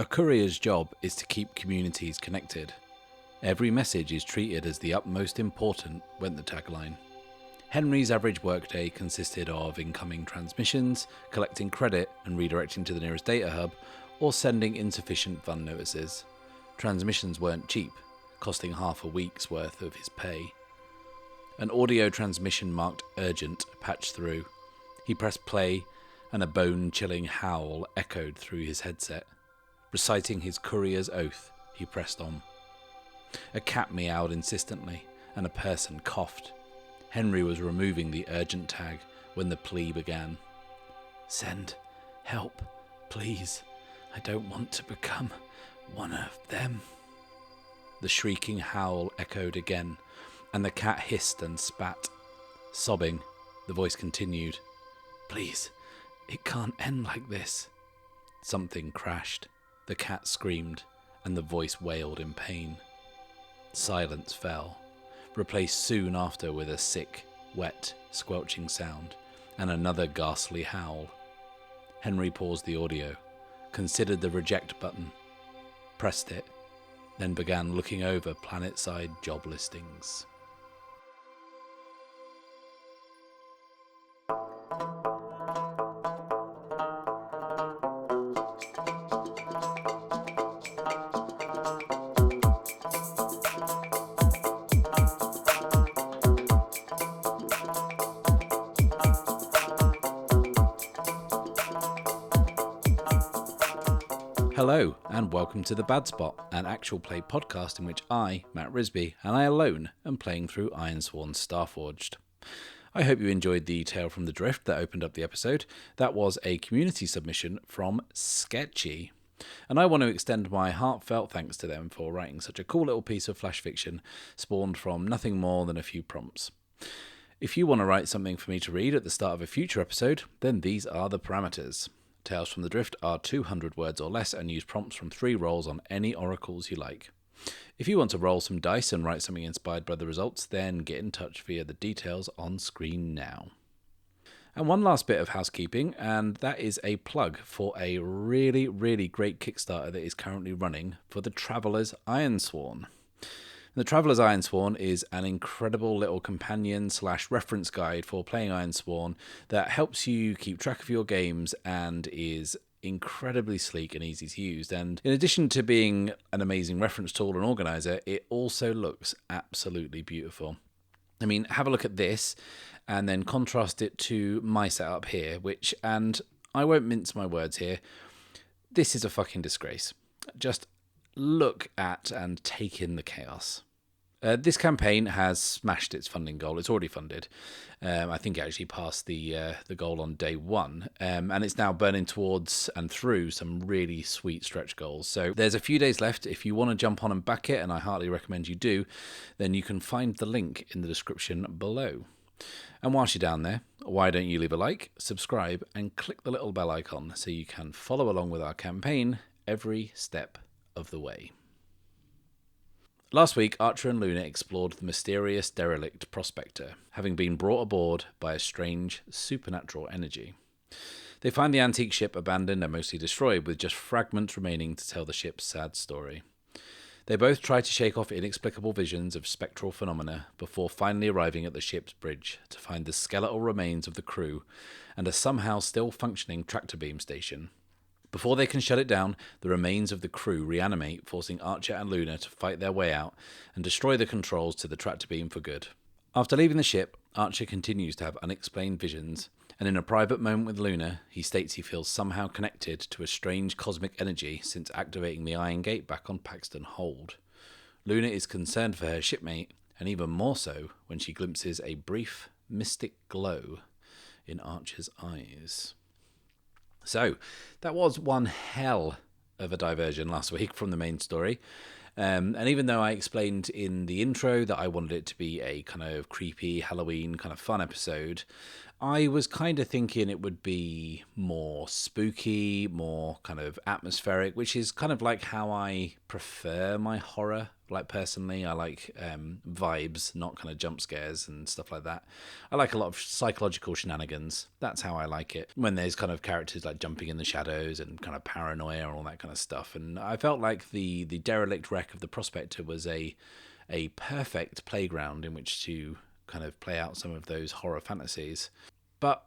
A courier's job is to keep communities connected. Every message is treated as the utmost important, went the tagline. Henry's average workday consisted of incoming transmissions, collecting credit and redirecting to the nearest data hub, or sending insufficient fund notices. Transmissions weren't cheap, costing half a week's worth of his pay. An audio transmission marked urgent patched through. He pressed play, and a bone-chilling howl echoed through his headset. Reciting his courier's oath, he pressed on. A cat meowed insistently, and a person coughed. Henry was removing the urgent tag when the plea began. "Send help, please. I don't want to become one of them." The shrieking howl echoed again, and the cat hissed and spat. Sobbing, the voice continued. "Please, it can't end like this." Something crashed. The cat screamed, and the voice wailed in pain. Silence fell, replaced soon after with a sick, wet, squelching sound, and another ghastly howl. Henry paused the audio, considered the reject button, pressed it, then began looking over planet-side job listings. Hello, and welcome to The Bad Spot, an actual play podcast in which I, Matt Risby, and I alone am playing through Ironsworn Starforged. I hope you enjoyed the Tale from the Drift that opened up the episode. That was a community submission from Sketchy. And I want to extend my heartfelt thanks to them for writing such a cool little piece of flash fiction spawned from nothing more than a few prompts. If you want to write something for me to read at the start of a future episode, then these are the parameters. Tales from the Drift are 200 words or less and use prompts from 3 rolls on any oracles you like. If you want to roll some dice and write something inspired by the results, then get in touch via the details on screen now. And one last bit of housekeeping, and that is a plug for a really, really great Kickstarter that is currently running for the Traveller's Ironsworn. The Traveller's Ironsworn is an incredible little companion/reference guide for playing Ironsworn that helps you keep track of your games and is incredibly sleek and easy to use. And in addition to being an amazing reference tool and organizer, it also looks absolutely beautiful. I mean, have a look at this and then contrast it to my setup here, which, and I won't mince my words here, this is a fucking disgrace. Just look at and take in the chaos. This campaign has smashed its funding goal. It's already funded. I think it actually passed the goal on day one. And it's now burning towards and through some really sweet stretch goals. So there's a few days left. If you want to jump on and back it, and I heartily recommend you do, then you can find the link in the description below. And whilst you're down there, why don't you leave a like, subscribe, and click the little bell icon so you can follow along with our campaign every step of the way. Last week, Archer and Luna explored the mysterious derelict Prospector, having been brought aboard by a strange, supernatural energy. They find the antique ship abandoned and mostly destroyed, with just fragments remaining to tell the ship's sad story. They both try to shake off inexplicable visions of spectral phenomena before finally arriving at the ship's bridge to find the skeletal remains of the crew and a somehow still functioning tractor beam station. Before they can shut it down, the remains of the crew reanimate, forcing Archer and Luna to fight their way out and destroy the controls to the tractor beam for good. After leaving the ship, Archer continues to have unexplained visions, and in a private moment with Luna, he states he feels somehow connected to a strange cosmic energy since activating the Iron Gate back on Paxton Hold. Luna is concerned for her shipmate, and even more so when she glimpses a brief, mystic glow in Archer's eyes. So, that was one hell of a diversion last week from the main story. And even though I explained in the intro that I wanted it to be a kind of creepy Halloween kind of fun episode, I was kind of thinking it would be more spooky, more kind of atmospheric, which is kind of like how I prefer my horror. Like, personally, I like vibes, not kind of jump scares and stuff like that. I like a lot of psychological shenanigans. That's how I like it. When there's kind of characters like jumping in the shadows and kind of paranoia and all that kind of stuff. And I felt like the derelict wreck of the Prospector was a perfect playground in which to kind of play out some of those horror fantasies. But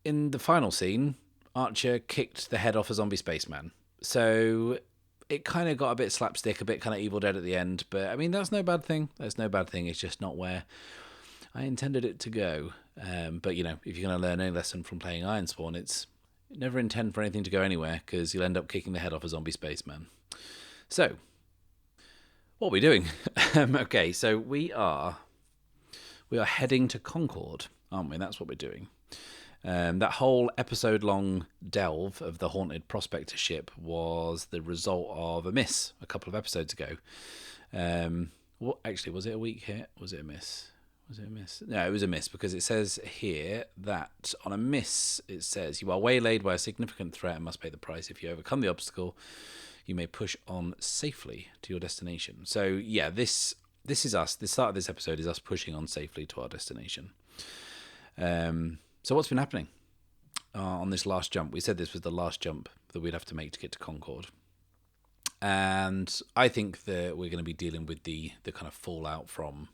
in the final scene, Archer kicked the head off a zombie spaceman. So it kind of got a bit slapstick, a bit kind of Evil Dead at the end. But I mean, that's no bad thing. That's no bad thing. It's just not where I intended it to go. But, you know, if you're going to learn any lesson from playing Ironsworn, it's never intend for anything to go anywhere, because you'll end up kicking the head off a zombie spaceman. So, what are we doing? Okay, so we are heading to Concord, aren't we? That's what we're doing. That whole episode-long delve of the haunted prospector ship was the result of a miss a couple of episodes ago. Actually, was it a weak hit? Was it a miss? No, it was a miss, because it says here that on a miss, it says, you are waylaid by a significant threat and must pay the price. If you overcome the obstacle, you may push on safely to your destination. So, yeah, this is us. The start of this episode is us pushing on safely to our destination. So what's been happening on this last jump? We said this was the last jump that we'd have to make to get to Concord. And I think that we're going to be dealing with the kind of fallout from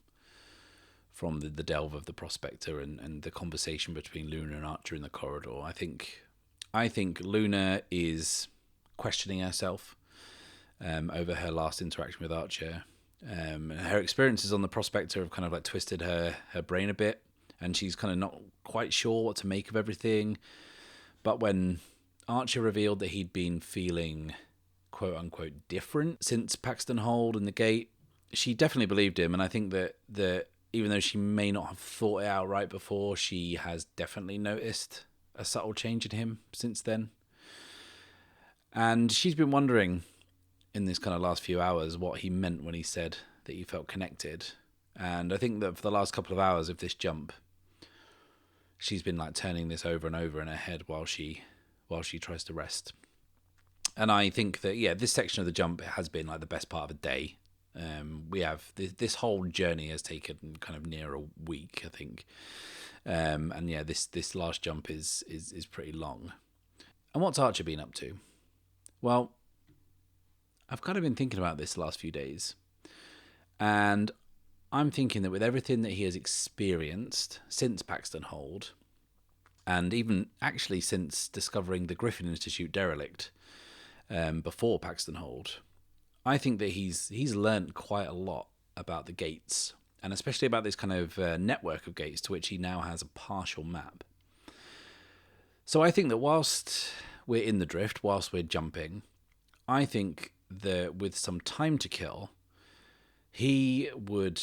the delve of the Prospector and the conversation between Luna and Archer in the corridor. I think Luna is questioning herself over her last interaction with Archer. Her experiences on the Prospector have kind of like twisted her brain a bit, and she's kind of not quite sure what to make of everything. But when Archer revealed that he'd been feeling quote unquote different since Paxton Hold and the gate, she definitely believed him. And I think that even though she may not have thought it out right before, she has definitely noticed a subtle change in him since then. And she's been wondering in this kind of last few hours what he meant when he said that he felt connected. And I think that for the last couple of hours of this jump, she's been like turning this over and over in her head while she tries to rest. And I think that, yeah, this section of the jump has been like the best part of a day. We have this whole journey has taken kind of near a week, I think. And yeah, this last jump is pretty long. And what's Archer been up to? Well, I've kind of been thinking about this the last few days. And I'm thinking that with everything that he has experienced since Paxton Hold, and even actually since discovering the Griffin Institute derelict before Paxton Hold, I think that he's learnt quite a lot about the gates, and especially about this kind of network of gates to which he now has a partial map. So I think that whilst we're in the drift, whilst we're jumping, I think that with some time to kill, he would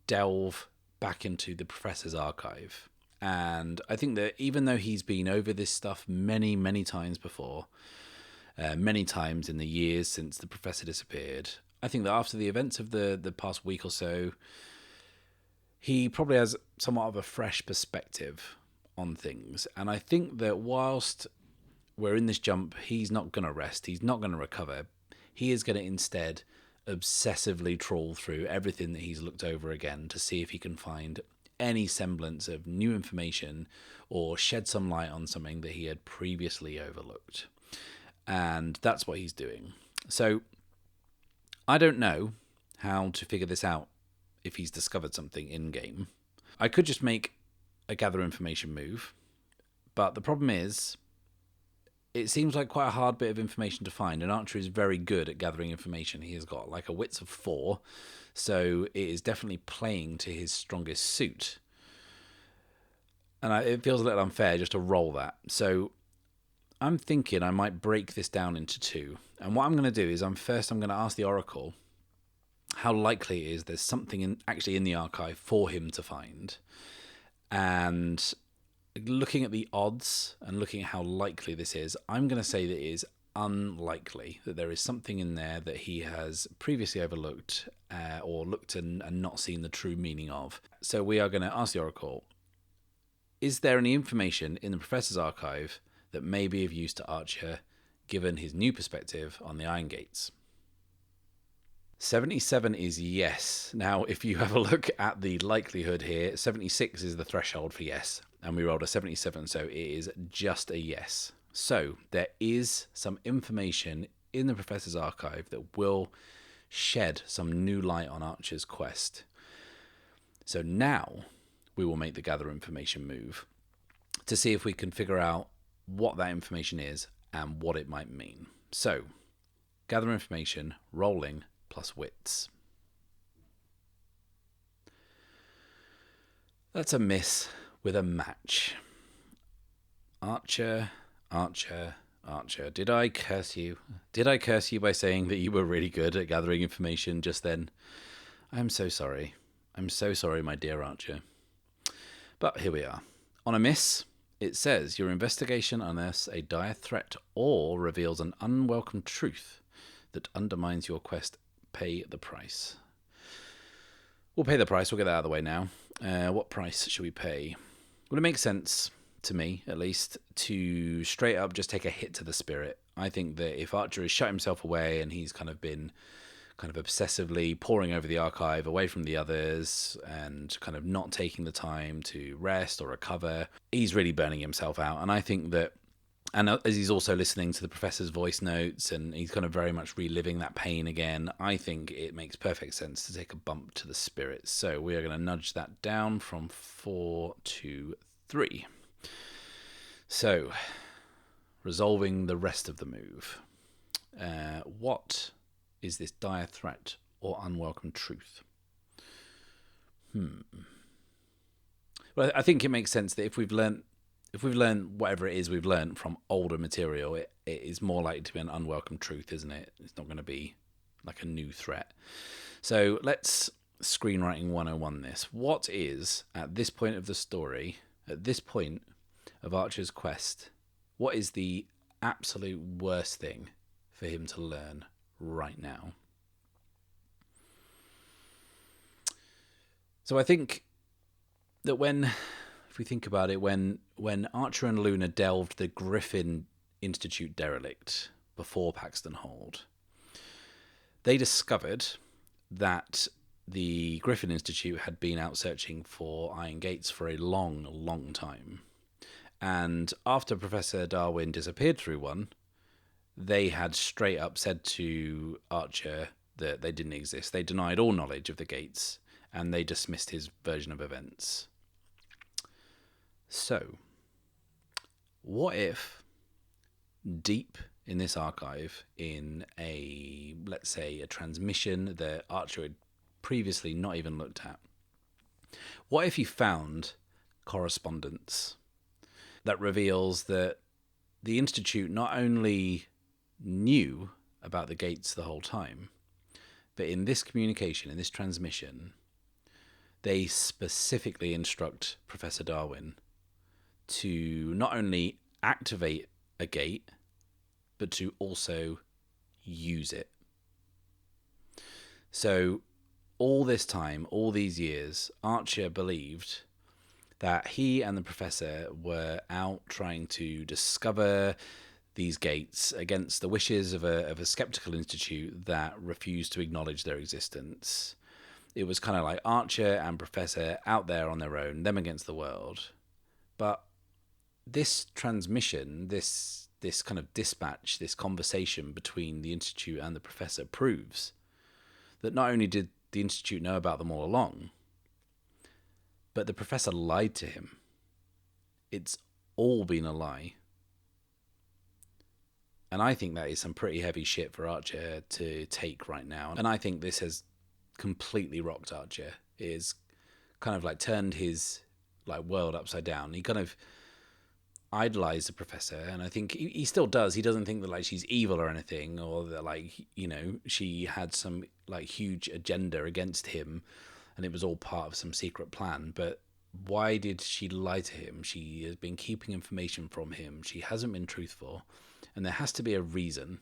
delve back into the Professor's archive. And I think that even though he's been over this stuff many, many times before, many times in the years since the Professor disappeared, I think that after the events of the past week or so, he probably has somewhat of a fresh perspective on things. And I think that whilst we're in this jump, he's not going to rest. He's not going to recover. He is going to instead obsessively trawl through everything that he's looked over again to see if he can find any semblance of new information or shed some light on something that he had previously overlooked. And that's what he's doing. So I don't know how to figure this out if he's discovered something in-game. I could just make a gather information move, but the problem is it seems like quite a hard bit of information to find, and Archer is very good at gathering information. He has got like a wits of 4, so it is definitely playing to his strongest suit. And it feels a little unfair just to roll that. So I'm thinking I might break this down into 2. And what I'm going to do is I'm going to ask the Oracle how likely it is there's something actually in the archive for him to find. And looking at the odds and looking at how likely this is, I'm going to say that it is unlikely that there is something in there that he has previously overlooked or looked and not seen the true meaning of. So we are going to ask the Oracle, is there any information in the Professor's archive that may be of use to Archer, given his new perspective on the Iron Gates? 77 is yes. Now, if you have a look at the likelihood here, 76 is the threshold for yes, and we rolled a 77, so it is just a yes. So there is some information in the Professor's archive that will shed some new light on Archer's quest. So now we will make the gather information move to see if we can figure out what that information is and what it might mean. So, gather information, rolling, plus wits. That's a miss with a match. Archer, Archer, Archer. Did I curse you? Did I curse you by saying that you were really good at gathering information just then? I'm so sorry. I'm so sorry, my dear Archer. But here we are. On a miss, it says your investigation unearths a dire threat or reveals an unwelcome truth that undermines your quest. Pay the price. We'll pay the price. We'll get that out of the way now. What price should we pay? Well, it makes sense to me, at least, to straight up just take a hit to the spirit. I think that if Archer has shut himself away and he's kind of been obsessively poring over the archive away from the others and kind of not taking the time to rest or recover, he's really burning himself out. And I think that, and as he's also listening to the Professor's voice notes and he's kind of very much reliving that pain again, I think it makes perfect sense to take a bump to the spirit. So we are going to nudge that down from 4 to 3. So, resolving the rest of the move. What is this dire threat or unwelcome truth? Well, I think it makes sense that if we've learned whatever it is we've learned from older material, it is more likely to be an unwelcome truth, isn't it? It's not going to be like a new threat. So let's screenwriting 101 this. What is, at this point of the story, at this point of Archer's quest, what is the absolute worst thing for him to learn right now? So I think that if we think about it, when Archer and Luna delved the Griffin Institute derelict before Paxton Hold, they discovered that the Griffin Institute had been out searching for Iron Gates for a long, long time. And after Professor Darwin disappeared through one, they had straight up said to Archer that they didn't exist. They denied all knowledge of the gates, and they dismissed his version of events. So, what if deep in this archive, in let's say a transmission that Archer had previously not even looked at, what if he found correspondence that reveals that the Institute not only knew about the gates the whole time, but in this communication, in this transmission, they specifically instruct Professor Darwin to not only activate a gate, but to also use it. So all this time, all these years, Archer believed that he and the Professor were out trying to discover these gates against the wishes of a skeptical institute that refused to acknowledge their existence. It was kind of like Archer and Professor out there on their own, them against the world. But this transmission, this kind of dispatch, this conversation between the Institute and the Professor proves that not only did the Institute know about them all along, but the Professor lied to him. It's all been a lie. And I think that is some pretty heavy shit for Archer to take right now. And I think this has completely rocked Archer. It has kind of like turned his like world upside down. He kind of idolized the Professor, and I think he still does. He doesn't think that like she's evil or anything, or that like, you know, she had some like huge agenda against him and it was all part of some secret plan. But why did she lie to him? She has been keeping information from him. She hasn't been truthful, and there has to be a reason.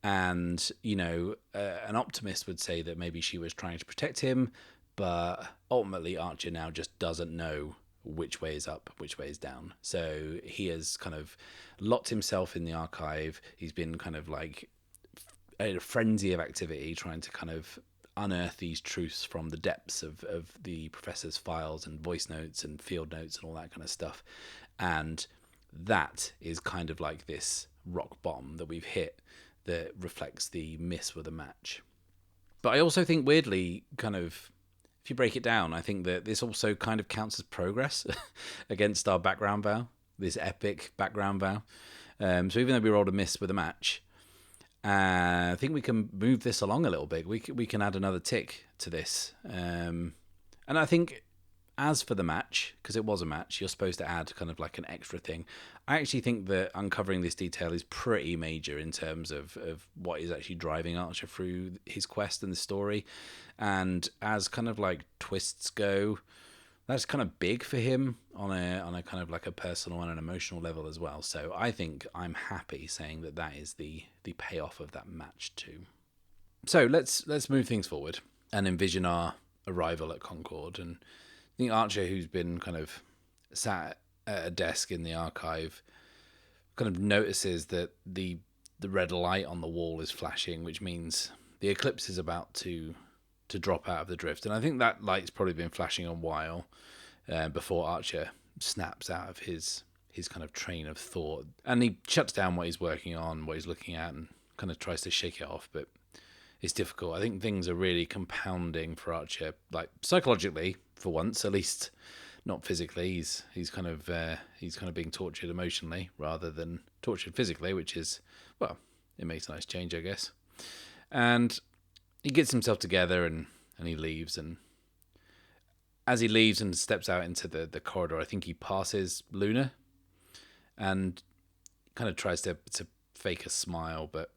And, you know, an optimist would say that maybe she was trying to protect him, but ultimately Archer now just doesn't know which way is up, which way is down. So he has kind of locked himself in the archive. He's been kind of like a frenzy of activity trying to kind of unearth these truths from the depths of the professor's files and voice notes and field notes and all that kind of stuff. And that is kind of like this rock bottom that we've hit that reflects the miss with a match. But I also think, weirdly, kind of, if you break it down, I think that this also kind of counts as progress against our background vow, this epic background vow. So even though we rolled a miss with a match, I think we can move this along a little bit. We can add another tick to this. And I think, as for the match, because it was a match, you're supposed to add kind of like an extra thing. I actually think that uncovering this detail is pretty major in terms of what is actually driving Archer through his quest and the story. And as kind of like twists go, that's kind of big for him on a kind of like a personal and an emotional level as well. So I think I'm happy saying that is the payoff of that match too. So let's move things forward and envision our arrival at Concord. And I think Archer, who's been kind of sat at a desk in the archive, kind of notices that the red light on the wall is flashing, which means the eclipse is about to drop out of the drift. And I think that light's probably been flashing a while before Archer snaps out of his kind of train of thought. And he shuts down what he's working on, what he's looking at, and kind of tries to shake it off, but it's difficult. I think things are really compounding for Archer, like psychologically, for once, at least not physically. He's kind of being tortured emotionally rather than tortured physically, which is, well, it makes a nice change, I guess. And he gets himself together and he leaves. And as he leaves and steps out into the corridor, I think he passes Luna and kind of tries to fake a smile, but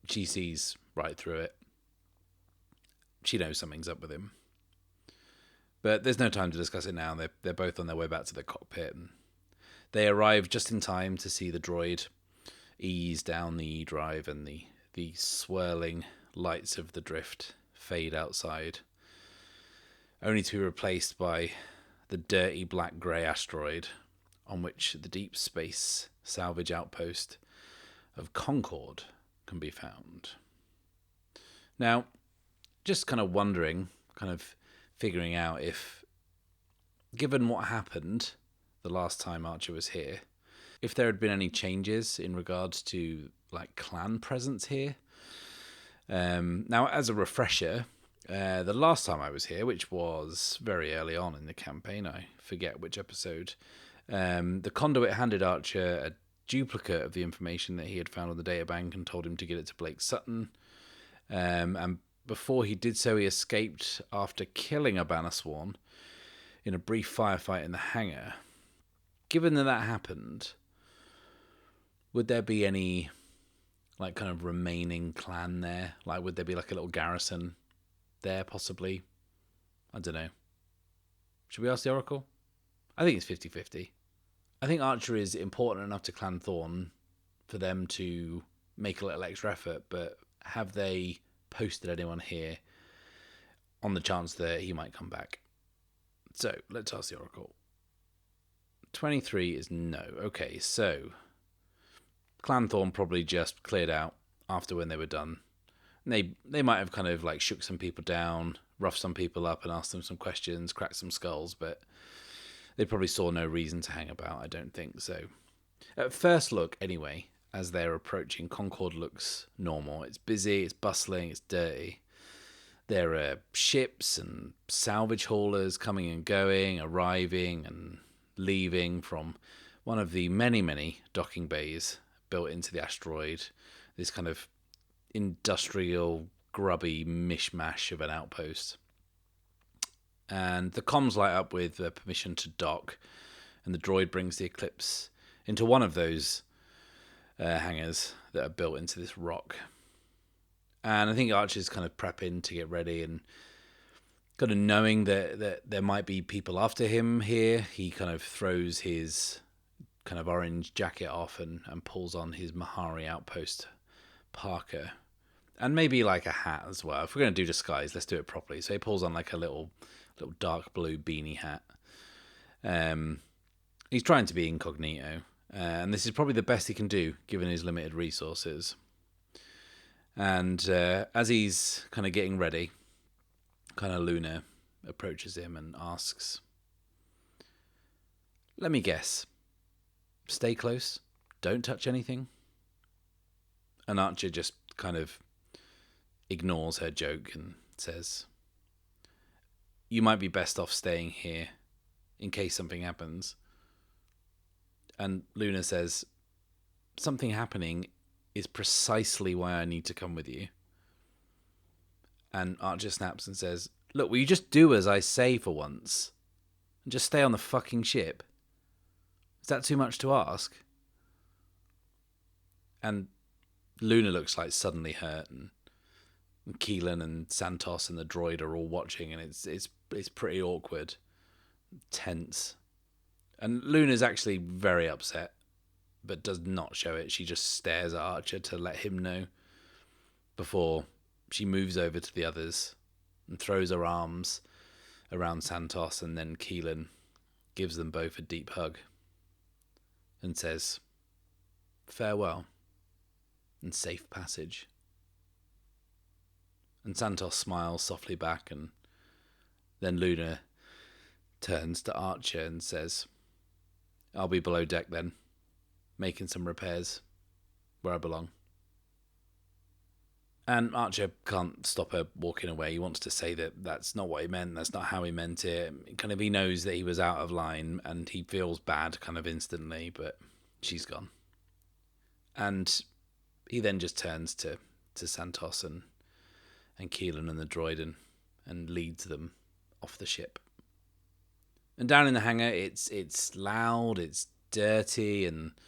she sees right through it. She knows something's up with him. But there's no time to discuss it now. They're both on their way back to the cockpit. And they arrive just in time to see the droid ease down the E-drive and the swirling lights of the drift fade outside, only to be replaced by the dirty black-grey asteroid on which the deep space salvage outpost of Concord can be found. Now, just kind of wondering, kind of figuring out if, given what happened the last time Archer was here, if there had been any changes in regards to like clan presence here. Now, as a refresher, the last time I was here, which was very early on in the campaign, I forget which episode, the conduit handed Archer a duplicate of the information that he had found on the databank and told him to get it to Blake Sutton. And before he did so, he escaped after killing a Ironsworn in a brief firefight in the hangar. Given that happened, would there be any like kind of remaining clan there? Like, would there be like a little garrison there possibly? I don't know. Should we ask the Oracle? I think it's 50-50. I think Archer is important enough to Clan Thorn for them to make a little extra effort, but have they posted anyone here on the chance that he might come back? So let's ask the Oracle. 23 is no. Okay, so Clan Thorn probably just cleared out after when they were done. And they might have kind of like shook some people down, roughed some people up and asked them some questions, cracked some skulls, but they probably saw no reason to hang about, I don't think so. At first look, anyway, as they're approaching, Concord looks normal. It's busy, it's bustling, it's dirty. There are ships and salvage haulers coming and going, arriving and leaving from one of the many, many docking bays built into the asteroid. This kind of industrial, grubby mishmash of an outpost. And the comms light up with permission to dock, and the droid brings the Eclipse into one of those hangars that are built into this rock. And I think Archer's kind of prepping to get ready and kind of knowing that there might be people after him here. He kind of throws his kind of orange jacket off and pulls on his Mahari outpost parka. And maybe like a hat as well. If we're going to do disguise, let's do it properly. So he pulls on like a little dark blue beanie hat. He's trying to be incognito, and this is probably the best he can do given his limited resources. And as he's kind of getting ready, kind of Luna approaches him and asks, "Let me guess. Stay close. Don't touch anything." And Archer just kind of ignores her joke and says, "You might be best off staying here in case something happens." And Luna says, "Something happening is precisely why I need to come with you." And Archer snaps and says, "Look, will you just do as I say for once? And just stay on the fucking ship? Is that too much to ask?" And Luna looks like suddenly hurt, and Keelan and Santos and the droid are all watching, and it's pretty awkward, tense. And Luna's actually very upset, but does not show it. She just stares at Archer to let him know before she moves over to the others and throws her arms around Santos, and then Keelan gives them both a deep hug and says, "Farewell and safe passage." And Santos smiles softly back, and then Luna turns to Archer and says, "I'll be below deck then, making some repairs where I belong." And Archer can't stop her walking away. He wants to say that that's not what he meant, that's not how he meant it. Kind of, he knows that he was out of line, and he feels bad kind of instantly, but she's gone. And he then just turns to Santos and Keelan and the droid and leads them off the ship. And down in the hangar, it's loud, it's dirty, and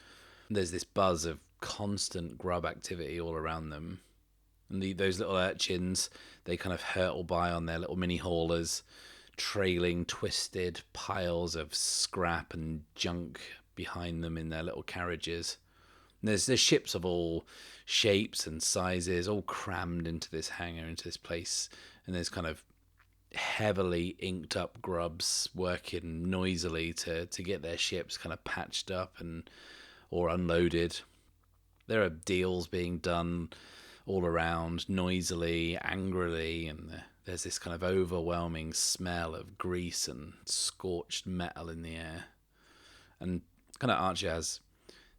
there's this buzz of constant grub activity all around them. And those little urchins, they kind of hurtle by on their little mini haulers, trailing twisted piles of scrap and junk behind them in their little carriages. And there's ships of all shapes and sizes, all crammed into this hangar, into this place. And there's kind of heavily inked up grubs working noisily to get their ships kind of patched up or unloaded. There are deals being done all around, noisily, angrily, and there's this kind of overwhelming smell of grease and scorched metal in the air. And kind of Archer has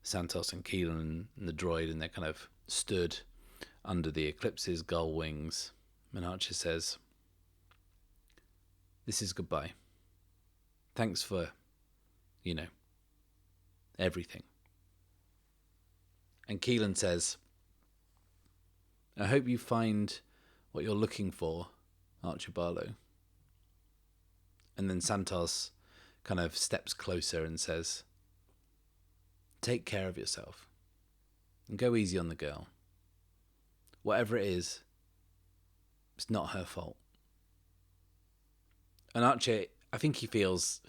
Santos and Keelan and the droid, and they're kind of stood under the Eclipse's gull wings. And Archer says, "This is goodbye. Thanks for, everything." And Keelan says, "I hope you find what you're looking for, Archer Barlow." And then Santos kind of steps closer and says, "Take care of yourself and go easy on the girl. Whatever it is, it's not her fault." And Archer, I think he feels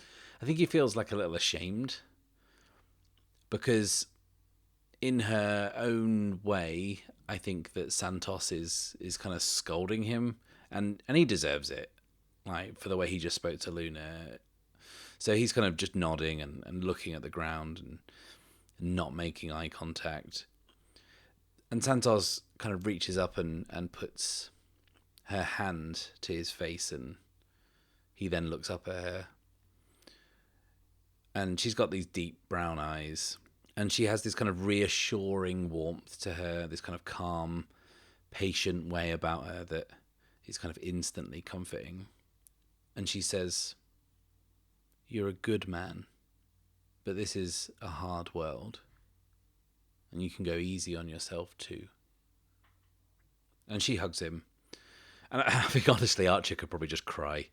like a little ashamed, because in her own way, I think that Santos is kind of scolding him, and he deserves it, like, for the way he just spoke to Luna. So he's kind of just nodding and looking at the ground and not making eye contact. And Santos kind of reaches up and puts her hand to his face, and he then looks up at her. And she's got these deep brown eyes, and she has this kind of reassuring warmth to her, this kind of calm, patient way about her that is kind of instantly comforting. And she says, "You're a good man, but this is a hard world, and you can go easy on yourself too." And she hugs him. And I think, honestly, Archer could probably just cry.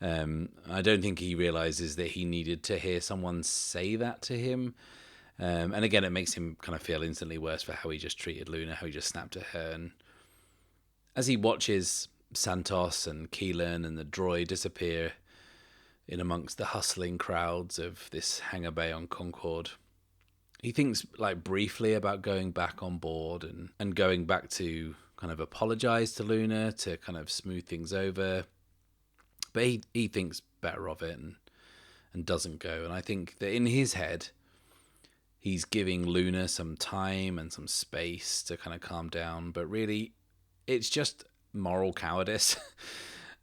I don't think he realizes that he needed to hear someone say that to him. And again, it makes him kind of feel instantly worse for how he just treated Luna, how he just snapped at her. And as he watches Santos and Keelan and the droid disappear in amongst the hustling crowds of this hangar bay on Concord, he thinks, like, briefly about going back on board and going back to kind of apologize to Luna to kind of smooth things over. But he thinks better of it and doesn't go. And I think that in his head, he's giving Luna some time and some space to kind of calm down. But really, it's just moral cowardice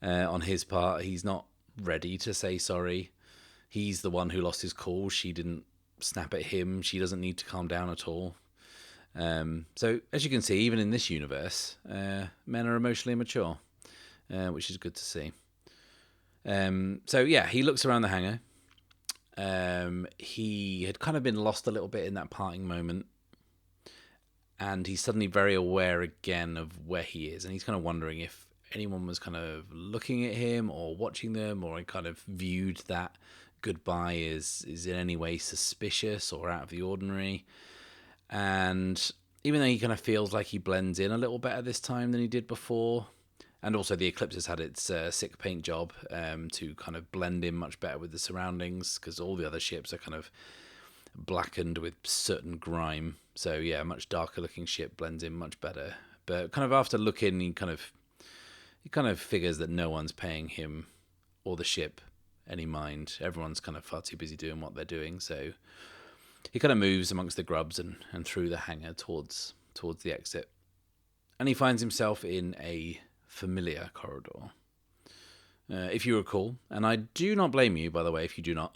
on his part. He's not ready to say sorry. He's the one who lost his cool. She didn't snap at him. She doesn't need to calm down at all. So, as you can see, even in this universe, men are emotionally immature, which is good to see. So, yeah, he looks around the hangar. He had kind of been lost a little bit in that parting moment. And he's suddenly very aware again of where he is. And he's kind of wondering if anyone was kind of looking at him or watching them, or kind of viewed that goodbye is in any way suspicious or out of the ordinary. And even though he kind of feels like he blends in a little better this time than he did before, and also the Eclipse has had its sick paint job to kind of blend in much better with the surroundings, because all the other ships are kind of blackened with soot and grime. So yeah, a much darker looking ship blends in much better. But kind of after looking, he kind of figures that no one's paying him or the ship any mind. Everyone's kind of far too busy doing what they're doing. So he kind of moves amongst the grubs and through the hangar towards the exit. And he finds himself in a familiar corridor. If you recall, and I do not blame you, by the way, if you do not,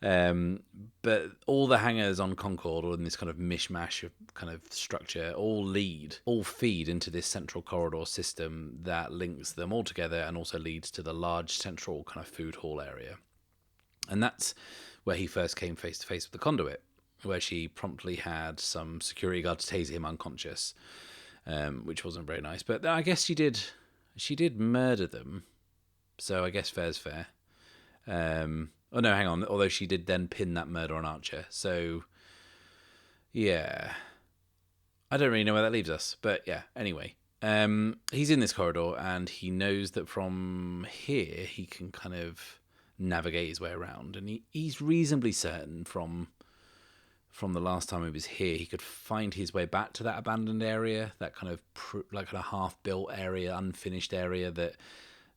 but all the hangars on Concord, or in this kind of mishmash of kind of structure, all feed into this central corridor system that links them all together and also leads to the large central kind of food hall area. And that's where he first came face to face with the conduit, where she promptly had some security guards tase him unconscious, which wasn't very nice. But I guess she did murder them. So I guess fair's fair. Oh no, hang on. Although she did then pin that murder on Archer. So, yeah. I don't really know where that leaves us. But yeah, anyway. He's in this corridor and he knows that from here he can kind of navigate his way around. And he's reasonably certain from the last time he was here, he could find his way back to that abandoned area, that kind of like a half-built area, unfinished area that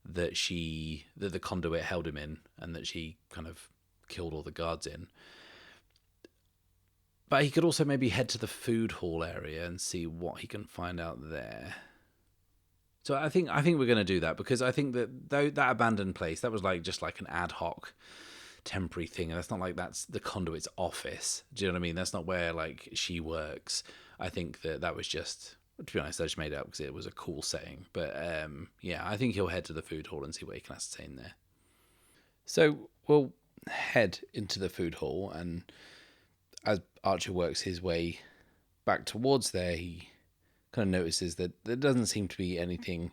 the conduit held him in, and that she kind of killed all the guards in. But he could also maybe head to the food hall area and see what he can find out there. So I think we're going to do that, because I think that that abandoned place, that was like just like an ad hoc temporary thing, and that's not like that's the conduit's office. Do you know what I mean? That's not where like she works. I think that was just, to be honest, I just made it up because it was a cool saying. But yeah, I think he'll head to the food hall and see what he can ascertain there. So we'll head into the food hall, and as Archer works his way back towards there, he kind of notices that there doesn't seem to be anything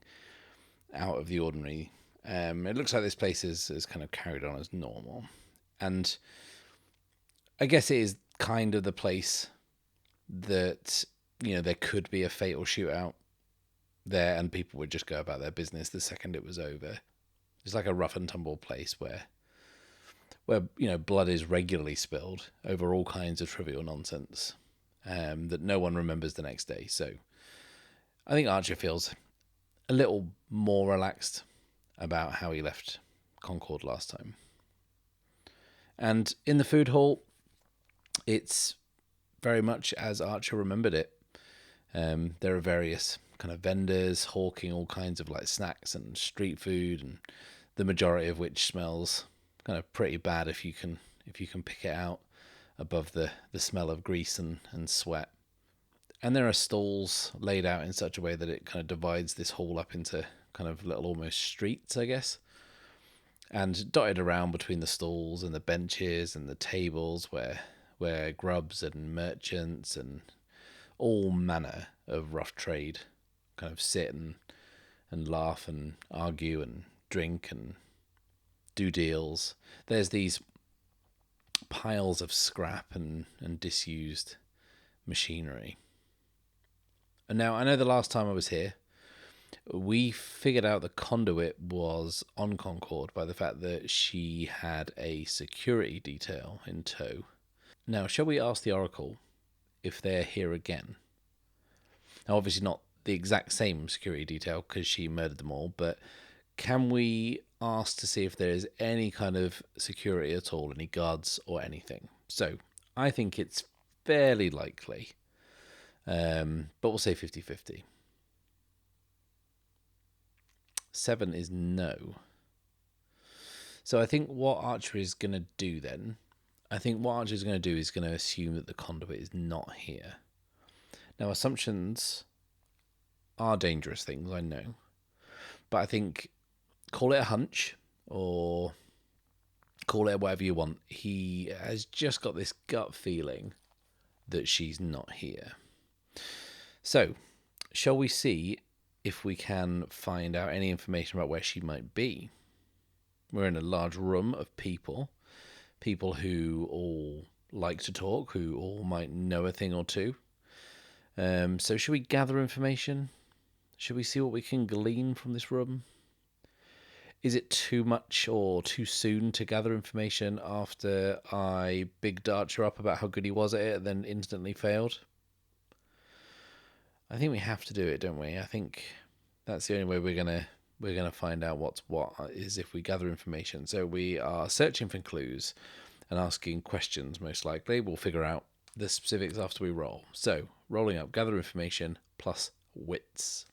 out of the ordinary. It looks like this place is kind of carried on as normal. And I guess it is kind of the place that, you know, there could be a fatal shootout there and people would just go about their business the second it was over. It's like a rough and tumble place where you know, blood is regularly spilled over all kinds of trivial nonsense that no one remembers the next day. So I think Archer feels a little more relaxed about how he left Concord last time. And in the food hall, it's very much as Archer remembered it. There are various kind of vendors hawking all kinds of like snacks and street food, and the majority of which smells kind of pretty bad if you can pick it out above the smell of grease and sweat. And there are stalls laid out in such a way that it kind of divides this hall up into kind of little almost streets, I guess. And dotted around between the stalls and the benches and the tables where grubs and merchants and all manner of rough trade kind of sit and laugh and argue and drink and do deals. There's these piles of scrap and disused machinery. And now, I know the last time I was here, we figured out the conduit was on Concord by the fact that she had a security detail in tow. Now, shall we ask the Oracle if they're here again? Now, obviously not the exact same security detail because she murdered them all, but can we ask to see if there is any kind of security at all, any guards or anything? So I think it's fairly likely, but we'll say 50-50. 7 is no. So I think what Archer is going to do then, is going to assume that the conduit is not here. Now, assumptions are dangerous things, I know. But I think, call it a hunch or call it whatever you want. He has just got this gut feeling that she's not here. So, shall we see if we can find out any information about where she might be? We're in a large room of people who all like to talk, who all might know a thing or two. So should we gather information? Should we see what we can glean from this room? Is it too much or too soon to gather information after I bigged Archer up about how good he was at it and then instantly failed? I think we have to do it, don't we? I think that's the only way we're gonna find out what's what, is if we gather information. So we are searching for clues and asking questions, most likely. We'll figure out the specifics after we roll. So, rolling up, gather information, plus wits.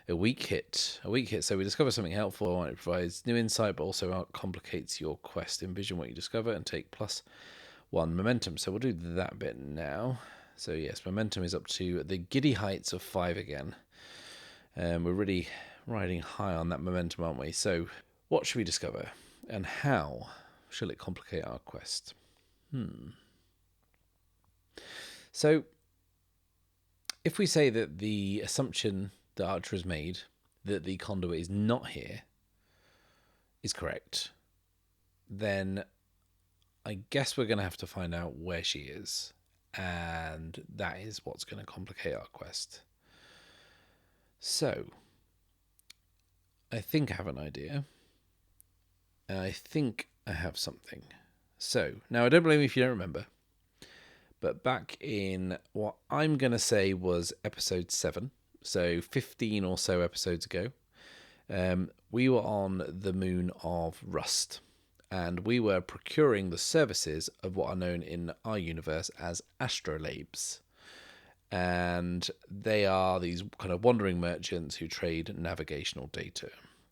A weak hit. So we discover something helpful. It provides new insight, but also complicates your quest. Envision what you discover and take +1 momentum. So we'll do that bit now. So yes, momentum is up to the giddy heights of 5 again. We're really riding high on that momentum, aren't we? So what should we discover? And how shall it complicate our quest? So, if we say that the assumption that Archer has made, that the conduit is not here, is correct, then I guess we're going to have to find out where she is. And that is what's going to complicate our quest. So, I think I have an idea. I think I have something. So, now I don't blame you if you don't remember, but back in what I'm going to say was episode 7, so 15 or so episodes ago, we were on the moon of Rust, and we were procuring the services of what are known in our universe as astrolabes. And they are these kind of wandering merchants who trade navigational data.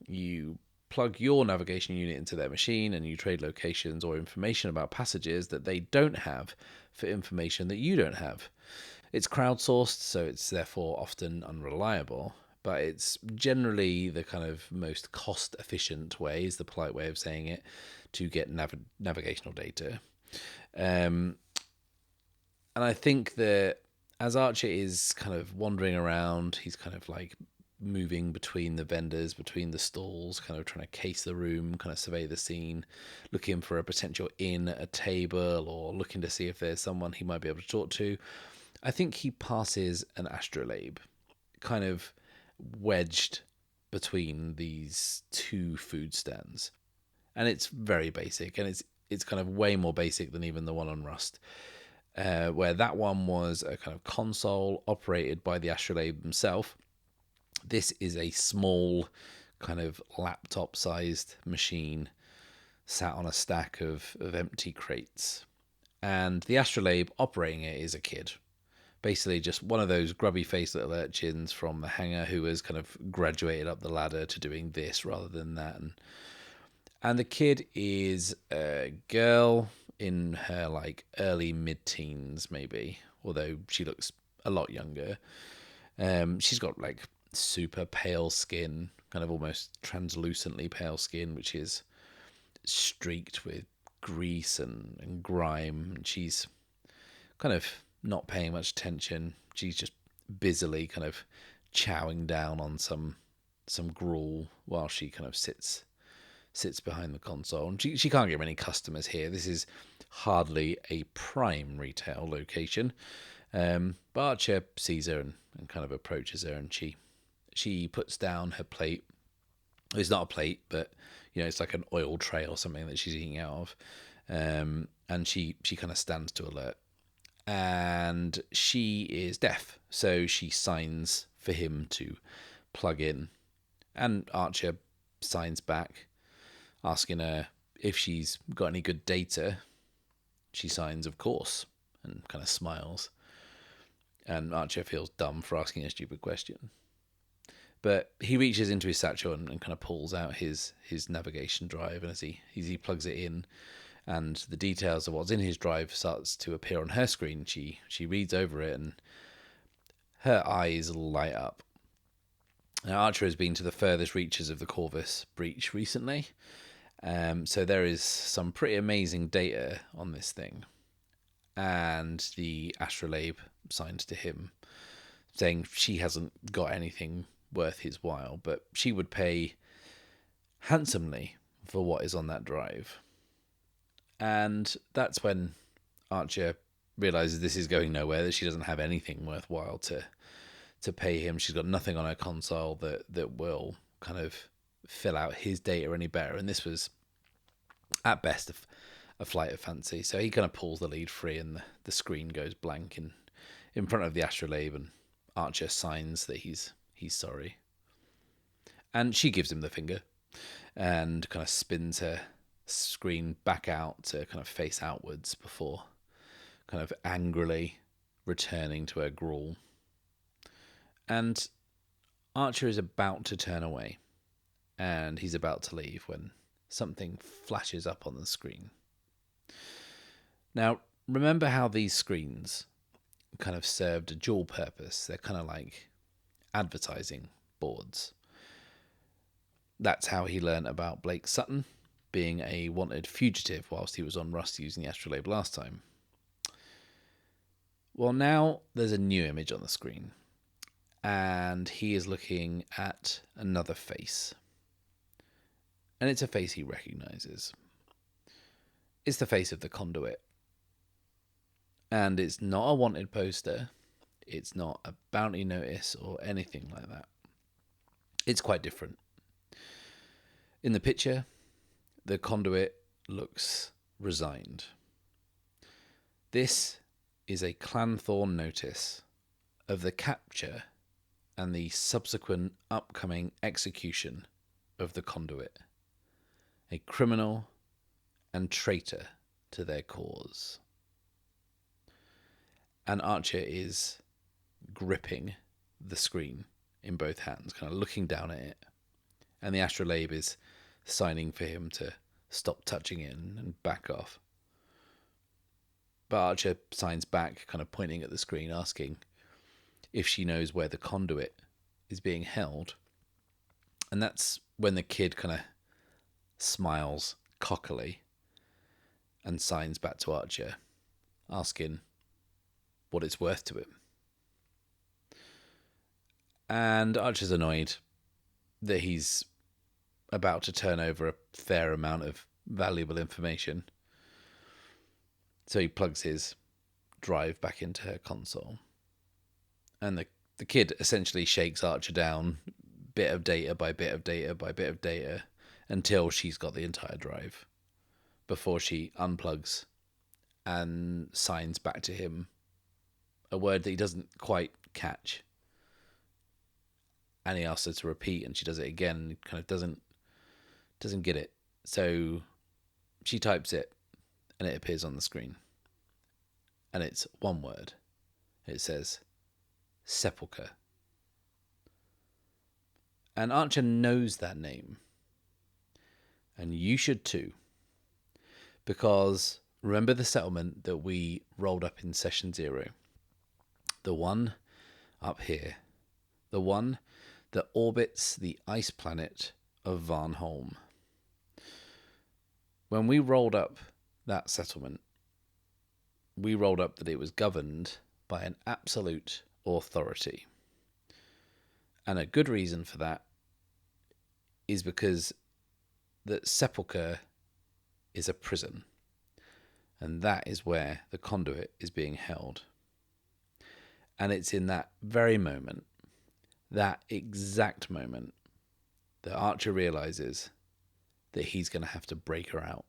You plug your navigation unit into their machine and you trade locations or information about passages that they don't have for information that you don't have. It's crowdsourced, so it's therefore often unreliable, but it's generally the kind of most cost-efficient way, is the polite way of saying it, to get navigational data. And I think that as Archer is kind of wandering around, he's kind of like moving between the vendors, between the stalls, kind of trying to case the room, kind of survey the scene, looking for a potential inn at a table, or looking to see if there's someone he might be able to talk to. I think he passes an astrolabe, kind of wedged between these two food stands. And it's very basic, and it's kind of way more basic than even the one on Rust. Where that one was a kind of console operated by the astrolabe himself. This is a small kind of laptop-sized machine sat on a stack of empty crates. And the astrolabe operating it is a kid. Basically just one of those grubby-faced little urchins from the hangar who has kind of graduated up the ladder to doing this rather than that. And the kid is a girl in her like early mid-teens maybe, although she looks a lot younger. She's got like super pale skin, kind of almost translucently pale skin, which is streaked with grease and grime. And she's kind of not paying much attention. She's just busily kind of chowing down on some gruel while she kind of sits behind the console. And she can't get many customers here. This is hardly a prime retail location. But Archer sees her and kind of approaches her, and she puts down her plate. It's not a plate, but it's like an oil tray or something that she's eating out of. And she kind of stands to alert. And she is deaf, so she signs for him to plug in And Archer signs back, asking her if she's got any good data. She signs, of course, and kind of smiles. And Archer feels dumb for asking a stupid question. But he reaches into his satchel and kind of pulls out his navigation drive. And as he plugs it in, and the details of what's in his drive starts to appear on her screen, she reads over it, and her eyes light up. Now, Archer has been to the furthest reaches of the Corvus breach recently, so there is some pretty amazing data on this thing. And the astrolabe signs to him, saying she hasn't got anything worth his while, but she would pay handsomely for what is on that drive. And that's when Archer realizes this is going nowhere, that she doesn't have anything worthwhile to pay him. She's got nothing on her console that will kind of fill out his data any better. And this was, at best, a flight of fancy. So he kind of pulls the lead free, and the screen goes blank in front of the astrolabe, and Archer signs that he's sorry. And she gives him the finger and kind of spins her screen back out to kind of face outwards before kind of angrily returning to her gruel. And Archer is about to turn away, and he's about to leave when something flashes up on the screen. Now, remember how these screens kind of served a dual purpose? They're kind of like advertising boards. That's how he learned about Blake Sutton being a wanted fugitive whilst he was on Rust using the astrolabe last time. Well, now there's a new image on the screen, and he is looking at another face. And it's a face he recognizes. It's the face of the Conduit. And it's not a wanted poster. It's not a bounty notice or anything like that. It's quite different. In the picture, the Conduit looks resigned. This is a Clanthorne notice of the capture and the subsequent upcoming execution of the Conduit, a criminal and traitor to their cause. And Archer is gripping the screen in both hands, kind of looking down at it, and the astrolabe is signing for him to stop touching it and back off. But Archer signs back, kind of pointing at the screen, asking if she knows where the Conduit is being held. And that's when the kid kind of smiles cockily and signs back to Archer, asking what it's worth to him. And Archer's annoyed that he's about to turn over a fair amount of valuable information. So he plugs his drive back into her console. And the kid essentially shakes Archer down bit of data by bit of data by bit of data until she's got the entire drive, before she unplugs and signs back to him a word that he doesn't quite catch. And he asks her to repeat, and she does it again and kind of doesn't get it. So she types it, and it appears on the screen. And it's one word. It says, sepulchre. And Archer knows that name. And you should too. Because remember the settlement that we rolled up in session 0? The one up here. The one that orbits the ice planet of Varnholm. When we rolled up that settlement, we rolled up that it was governed by an absolute authority. And a good reason for that is because that sepulchre is a prison. And that is where the Conduit is being held. And it's in that very moment, that exact moment, that Archer realizes that he's going to have to break her out.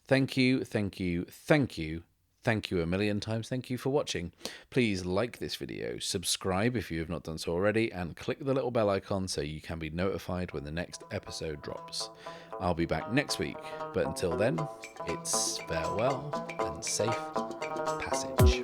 Thank you, thank you, thank you, Thank you a million times. Thank you for watching. Please like this video, subscribe if you have not done so already, and click the little bell icon so you can be notified when the next episode drops. I'll be back next week, but until then, it's farewell and safe passage.